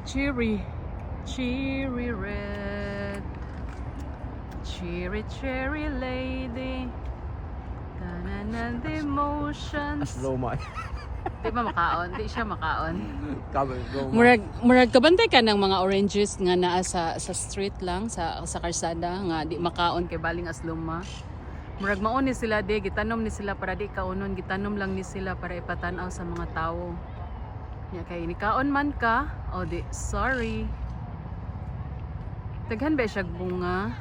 Cherry, cherry red, cherry, cherry lady. Tanan the emotions. Loma. Di ba makaon? Di siya makaon. Loma. Murag kabantay ka ng mga oranges nga naa sa street lang, sa karsada nga di makaon kay baling asluma. Murag maon ni sila di, gitanom ni sila para di kaunon, gitanom lang ni sila para ipatanaw sa mga tao. Nya kay ni kaon man ka, o di sorry. Daghan ba siya bunga?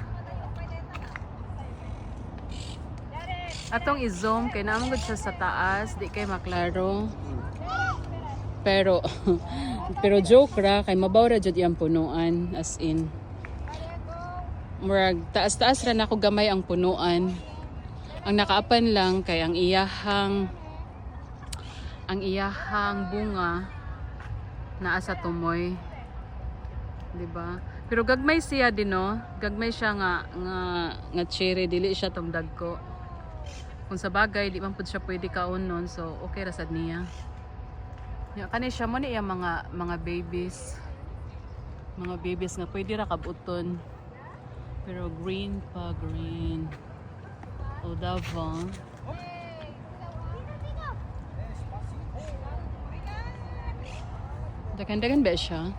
Atong i-zoom kay naman gud siya sa taas, di kay maklaro. Pero pero joke ra kay mabaw ra jud iyang punuan, as in. Murag taas-taas ra nako gamay ang punuan. Ang nakaapan lang kay ang iyahang bunga naa sa tumoy. 'Di ba? Pero gagmay siya din no. Gagmay siya nga cherry, dili siya tong dagko. Kung sa bagay di man pud siya pwede kaunon, so okay ra sad niya. Ya kani siya mo ni mga babies. Mga babies nga pwede ra kabuton. Pero green pa, green. O dava. Dagan-dagan ba siya?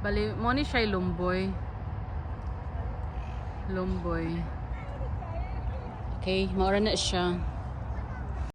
Bali, mo ni siya lumboy. Lumboy. Okay, maura na siya.